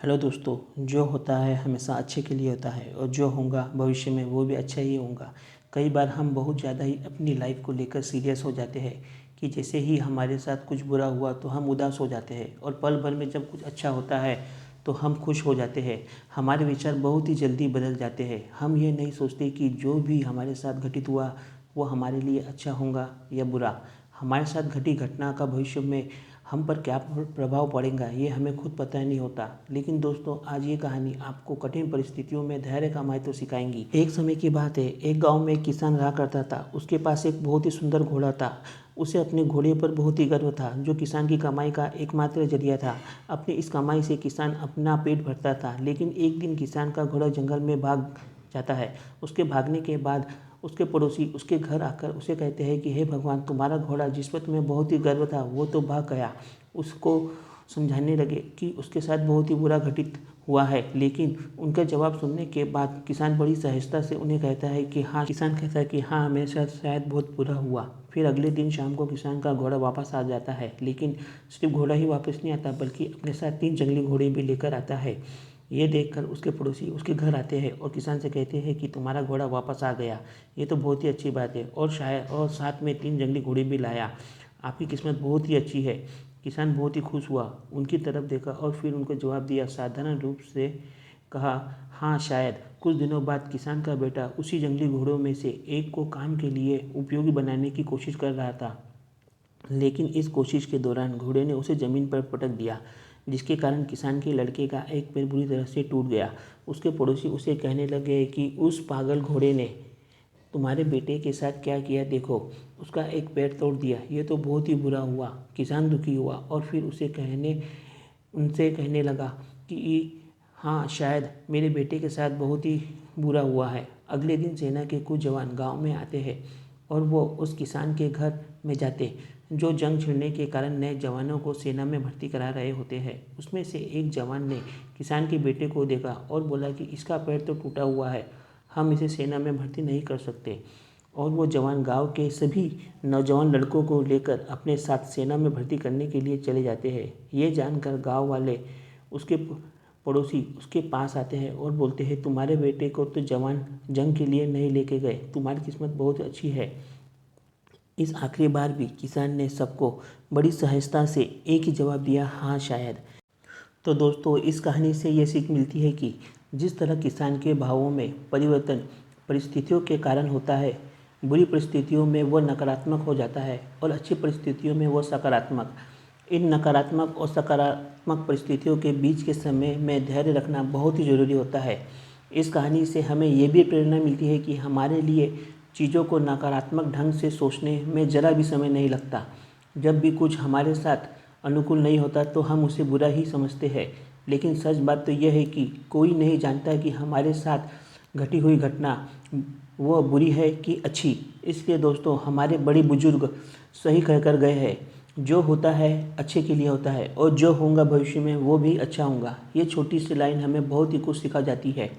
Hello दोस्तों। जो होता है हमेशा अच्छे के लिए होता है और जो होगा भविष्य में वो भी अच्छा ही होगा। कई बार हम बहुत ज़्यादा ही अपनी लाइफ को लेकर सीरियस हो जाते हैं कि जैसे ही हमारे साथ कुछ बुरा हुआ तो हम उदास हो जाते हैं और पल भर में जब कुछ अच्छा होता है तो हम खुश हो जाते हैं। हमारे विचार बहुत ही जल्दी बदल जाते हैं। हम ये नहीं सोचते कि जो भी हमारे साथ घटित हुआ वो हमारे लिए अच्छा होगा या बुरा। हमारे साथ घटी घटना का भविष्य में हम पर क्या प्रभाव पड़ेगा ये हमें खुद पता नहीं होता। लेकिन दोस्तों, आज ये कहानी आपको कठिन परिस्थितियों में धैर्य का महत्व सिखाएंगी। एक समय की बात है, एक गांव में एक किसान रहा करता था। उसके पास एक बहुत ही सुंदर घोड़ा था। उसे अपने घोड़े पर बहुत ही गर्व था, जो किसान की कमाई का एकमात्र जरिया था। अपनी इस कमाई से किसान अपना पेट भरता था। लेकिन एक दिन किसान का घोड़ा जंगल में भाग जाता है। उसके भागने के बाद उसके पड़ोसी उसके घर आकर उसे कहते हैं कि हे भगवान, तुम्हारा घोड़ा जिस पर तुम्हें बहुत ही गर्व था वो तो भाग गया। उसको समझाने लगे कि उसके साथ बहुत ही बुरा घटित हुआ है। लेकिन उनका जवाब सुनने के बाद किसान बड़ी सहजता से उन्हें कहता है कि हाँ, किसान कहता है कि हाँ, मेरे साथ शायद बहुत बुरा हुआ। फिर अगले दिन शाम को किसान का घोड़ा वापस आ जाता है। लेकिन सिर्फ घोड़ा ही वापस नहीं आता, बल्कि अपने साथ 3 जंगली घोड़े भी लेकर आता है। ये देखकर उसके पड़ोसी उसके घर आते हैं और किसान से कहते हैं कि तुम्हारा घोड़ा वापस आ गया, ये तो बहुत ही अच्छी बात है, और शायद और साथ में 3 जंगली घोड़े भी लाया। आपकी किस्मत बहुत ही अच्छी है। किसान बहुत ही खुश हुआ, उनकी तरफ देखा और फिर उनको जवाब दिया, साधारण रूप से कहा, हाँ शायद। कुछ दिनों बाद किसान का बेटा उसी जंगली घोड़ों में से एक को काम के लिए उपयोगी बनाने की कोशिश कर रहा था। लेकिन इस कोशिश के दौरान घोड़े ने उसे ज़मीन पर पटक दिया, जिसके कारण किसान के लड़के का एक पैर बुरी तरह से टूट गया। उसके पड़ोसी उसे कहने लगे कि उस पागल घोड़े ने तुम्हारे बेटे के साथ क्या किया देखो, उसका एक पैर तोड़ दिया, ये तो बहुत ही बुरा हुआ। किसान दुखी हुआ और फिर उनसे कहने लगा कि हाँ शायद मेरे बेटे के साथ बहुत ही बुरा हुआ है। अगले दिन सेना के कुछ जवान गांव में आते हैं और वो उस किसान के घर में जाते, जो जंग छिड़ने के कारण नए जवानों को सेना में भर्ती करा रहे होते हैं। उसमें से एक जवान ने किसान के बेटे को देखा और बोला कि इसका पैर तो टूटा हुआ है, हम इसे सेना में भर्ती नहीं कर सकते। और वो जवान गांव के सभी नौजवान लड़कों को लेकर अपने साथ सेना में भर्ती करने के लिए चले जाते हैं। ये जानकर गांव वाले उसके पड़ोसी उसके पास आते हैं और बोलते हैं, तुम्हारे बेटे को तो जवान जंग के लिए नहीं लेके गए, तुम्हारी किस्मत बहुत अच्छी है। इस आखिरी बार भी किसान ने सबको बड़ी सहजता से एक ही जवाब दिया, हाँ शायद। तो दोस्तों, इस कहानी से ये सीख मिलती है कि जिस तरह किसान के भावों में परिवर्तन परिस्थितियों के कारण होता है, बुरी परिस्थितियों में वो नकारात्मक हो जाता है और अच्छी परिस्थितियों में वो सकारात्मक। इन नकारात्मक और सकारात्मक परिस्थितियों के बीच के समय में धैर्य रखना बहुत ही ज़रूरी होता है। इस कहानी से हमें ये भी प्रेरणा मिलती है कि हमारे लिए चीज़ों को नकारात्मक ढंग से सोचने में ज़रा भी समय नहीं लगता। जब भी कुछ हमारे साथ अनुकूल नहीं होता तो हम उसे बुरा ही समझते हैं। लेकिन सच बात तो यह है कि कोई नहीं जानता कि हमारे साथ घटी हुई घटना वो बुरी है कि अच्छी। इसलिए दोस्तों, हमारे बड़े बुजुर्ग सही कहकर गए हैं, जो होता है अच्छे के लिए होता है और जो होगा भविष्य में वो भी अच्छा होगा। ये छोटी सी लाइन हमें बहुत ही कुछ सिखा जाती है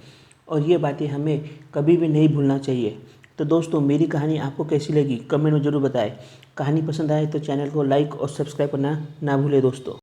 और ये बातें हमें कभी भी नहीं भूलना चाहिए। तो दोस्तों, मेरी कहानी आपको कैसी लगी कमेंट में ज़रूर बताएं। कहानी पसंद आए तो चैनल को लाइक और सब्सक्राइब करना ना भूलें दोस्तों।